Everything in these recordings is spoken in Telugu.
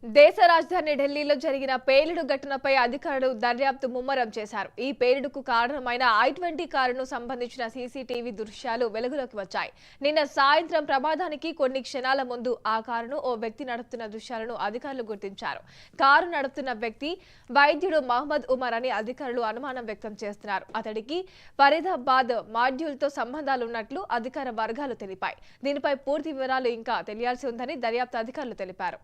దేశ రాజధాని ఢిల్లీలో జరిగిన పేలుడు ఘటనపై అధికారులు దర్యాప్తు ముమ్మరం చేశారు. ఈ పేలుడుకు కారణమైన I-20 కారును సంబంధించిన సీసీటీవీ దృశ్యాలు వెలుగులోకి వచ్చాయి. నిన్న సాయంత్రం ప్రమాదానికి కొన్ని క్షణాల ముందు ఆ కారును ఓ వ్యక్తి నడుపుతున్న దృశ్యాలను అధికారులు గుర్తించారు. కారు నడుపుతున్న వ్యక్తి వైద్యుడు మహమ్మద్ ఉమర్ అని అధికారులు అనుమానం వ్యక్తం చేస్తున్నారు. అతడికి ఫరీదాబాద్ మాడ్యూల్తో సంబంధాలున్నట్లు అధికార వర్గాలు తెలిపాయి. దీనిపై పూర్తి వివరాలు ఇంకా తెలియాల్సి ఉందని దర్యాప్తు అధికారులు తెలిపారు.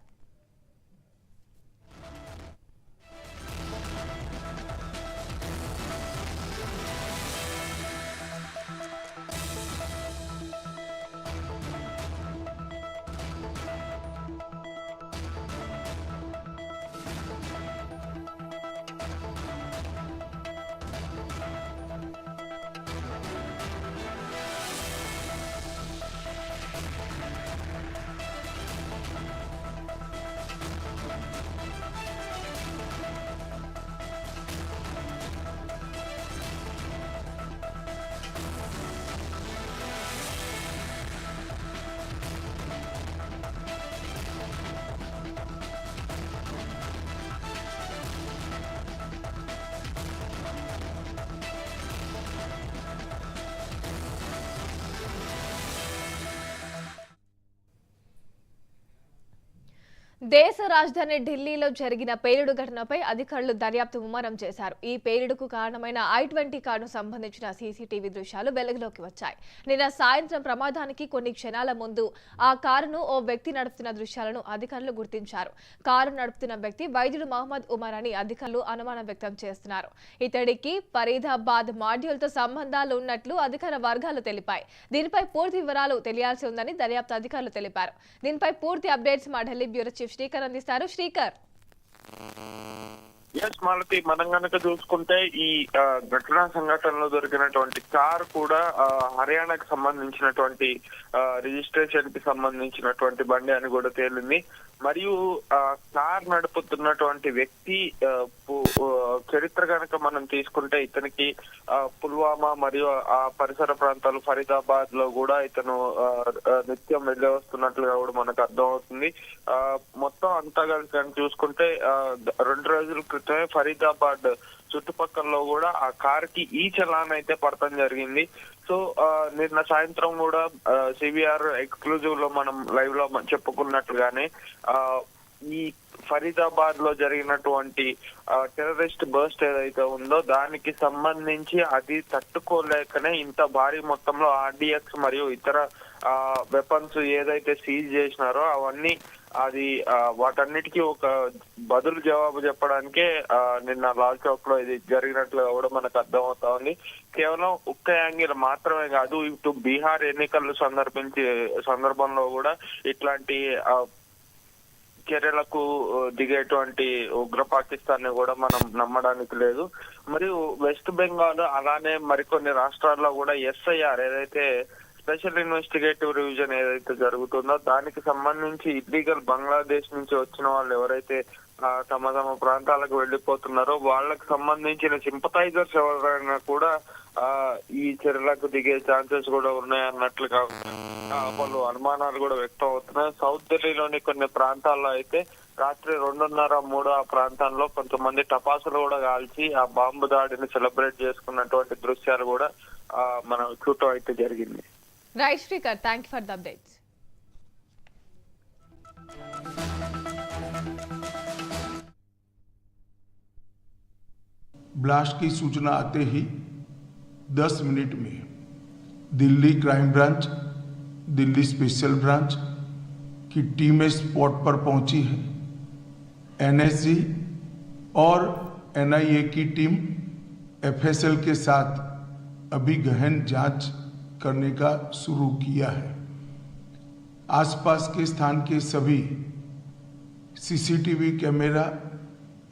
దేశ రాజధాని ఢిల్లీలో జరిగిన పేలుడు ఘటనపై అధికారులు దర్యాప్తు ముమ్మరం చేశారు. ఈ పేలుడుకు కారణమైన I-20 కారును సంబంధించిన సీసీటీవీ దృశ్యాలు వెలుగులోకి వచ్చాయి. నిన్న సాయంత్రం ప్రమాదానికి కొన్ని క్షణాల ముందు ఆ కారును ఓ వ్యక్తి నడుపుతున్న దృశ్యాలను అధికారులు గుర్తించారు. కారు నడుపుతున్న వ్యక్తి వైద్యుడు మహమ్మద్ ఉమర్ అని అధికారులు అనుమానం వ్యక్తం చేస్తున్నారు. ఇతడికి ఫరీదాబాద్ మాడ్యూల్తో సంబంధాలు ఉన్నట్లు అధికార వర్గాలు తెలిపాయి. దీనిపై పూర్తి వివరాలు తెలియాల్సి ఉందని దర్యాప్తు అధికారులు తెలిపారు. దీనిపై పూర్తి అప్డేట్స్ మా ఢిల్లీ బ్యూరో చీఫ్ శ్రీకర్ అందిస్తారు. శ్రీకర్, మాలతి, మనం కనుక చూసుకుంటే ఈ ఘటనా సంఘటనలో దొరికినటువంటి కార్ కూడా హర్యానాకి సంబంధించినటువంటి రిజిస్ట్రేషన్ కి సంబంధించినటువంటి బండి అని కూడా తేలింది. మరియు కార్ నడుపుతున్నటువంటి వ్యక్తి చరిత్ర కనుక మనం తీసుకుంటే ఇతనికి పుల్వామా మరియు ఆ పరిసర ప్రాంతాలు ఫరీదాబాద్ లో కూడా ఇతను నిత్యం వెళ్ళి వస్తున్నట్లుగా కూడా మనకు అర్థమవుతుంది. మొత్తం అంతా కనుక చూసుకుంటే 2 రోజుల క్రితమే ఫరీదాబాద్ చుట్టుపక్కల కూడా ఆ కార్ కి ఈ చలాన్ అయితే పడటం జరిగింది. సో నిన్న సాయంత్రం కూడా సిబిఆర్ ఎక్స్క్లూజివ్ లో మనం లైవ్ లో చెప్పుకున్నట్లుగానే ఈ ఫరీదాబాద్ లో జరిగినటువంటి టెర్రరిస్ట్ బర్స్ట్ ఏదైతే ఉందో దానికి సంబంధించి అది తట్టుకోలేకనే ఇంత భారీ మొత్తంలో RDX మరియు ఇతర వెపన్స్ ఏదైతే సీజ్ చేసినారో అవన్నీ అది వాటన్నిటికీ ఒక బదులు జవాబు చెప్పడానికే నిన్న లాల్ చౌక్ లో ఇది జరిగినట్లు కూడా మనకు అర్థమవుతా ఉంది. కేవలం ఒక్క యాంగిల్ మాత్రమే కాదు, ఇటు బీహార్ ఎన్నికలు సందర్భంలో కూడా ఇట్లాంటి చర్యలకు దిగేటువంటి ఉగ్ర పాకిస్తాన్ ని కూడా మనం నమ్మడానికి లేదు. మరియు వెస్ట్ బెంగాల్ అలానే మరికొన్ని రాష్ట్రాల్లో కూడా SIR ఏదైతే స్పెషల్ ఇన్వెస్టిగేటివ్ రివిజన్ ఏదైతే జరుగుతుందో దానికి సంబంధించి ఇల్లీగల్ బంగ్లాదేశ్ నుంచి వచ్చిన వాళ్ళు ఎవరైతే తమ ప్రాంతాలకు వెళ్లిపోతున్నారో వాళ్ళకి సంబంధించిన సింపథైజర్స్ ఎవరైనా కూడా ఈ చర్యలకు దిగే ఛాన్సెస్ కూడా ఉన్నాయన్నట్లుగా పలు అనుమానాలు కూడా వ్యక్తం అవుతున్నాయి. సౌత్ ఢిల్లీలోని కొన్ని ప్రాంతాల్లో అయితే రాత్రి 2:30-3 ఆ ప్రాంతాల్లో కొంతమంది టపాసులు కూడా కాల్చి ఆ బాంబు దాడిని సెలబ్రేట్ చేసుకున్నటువంటి దృశ్యాలు కూడా మనం చూడటం అయితే జరిగింది. Right Srikar, thank you for the updates. Blast की सूचना आते ही 10 मिनट में Delhi crime branch, Delhi special branch की टीमें स्पॉट पर पहुंची है। NSG और NIA की टीम FSL के साथ अभी गहन जांच करने का शुरू किया है। आसपास के स्थान के सभी CCTV कैमरा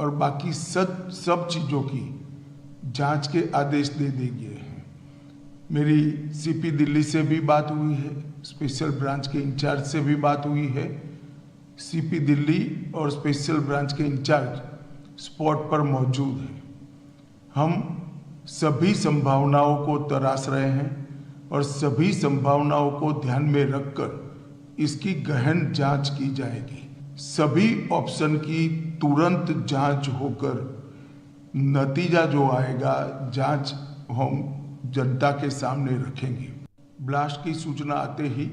और बाकी सब चीज़ों की जांच के आदेश दे दिए हैं। मेरी CP दिल्ली से भी बात हुई है, स्पेशल ब्रांच के इंचार्ज से भी बात हुई है। CP दिल्ली और स्पेशल ब्रांच के इंचार्ज स्पॉट पर मौजूद हैं। हम सभी संभावनाओं को तराश रहे हैं और सभी संभावनाओं को ध्यान में रखकर इसकी गहन जांच की जाएगी। सभी ऑप्शन की तुरंत जांच होकर नतीजा जो आएगा जांच हम जनता के सामने रखेंगे। ब्लास्ट की सूचना आते ही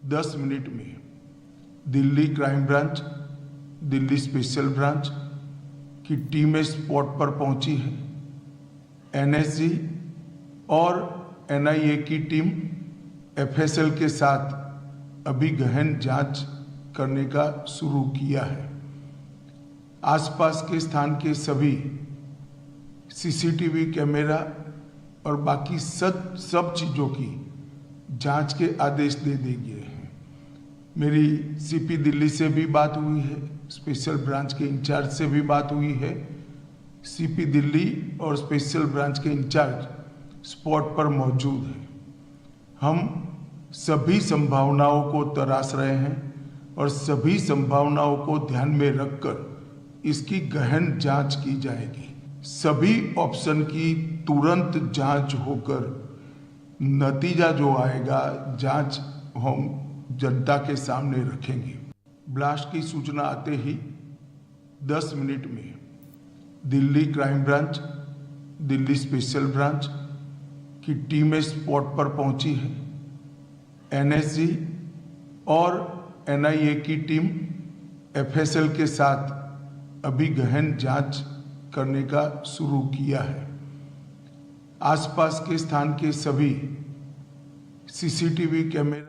10 मिनट में Delhi crime branch, Delhi special branch की टीमें स्पॉट पर पहुंची है। एनएसजी और एनआईए की टीम एफएसएल के साथ अभी गहन जांच करने का शुरू किया है। आसपास के स्थान के सभी सीसीटीवी कैमरा और बाकी सब चीज़ों की जांच के आदेश दे दिए हैं। मेरी सीपी दिल्ली से भी बात हुई है, स्पेशल ब्रांच के इंचार्ज से भी बात हुई है। सीपी दिल्ली और स्पेशल ब्रांच के इंचार्ज स्पॉट पर मौजूद हैं। हम सभी संभावनाओं को तराश रहे हैं और सभी संभावनाओं को ध्यान में रखकर इसकी गहन जांच की जाएगी। सभी ऑप्शन की तुरंत जांच होकर नतीजा जो आएगा जांच हम जनता के सामने रखेंगे। ब्लास्ट की सूचना आते ही 10 मिनट में Delhi crime branch, Delhi special branch की टीमें स्पॉट पर पहुंची है। एनएसजी और एनआईए की टीम एफएसएल के साथ अभी गहन जांच करने का शुरू किया है। आसपास के स्थान के सभी सीसीटीवी कैमरा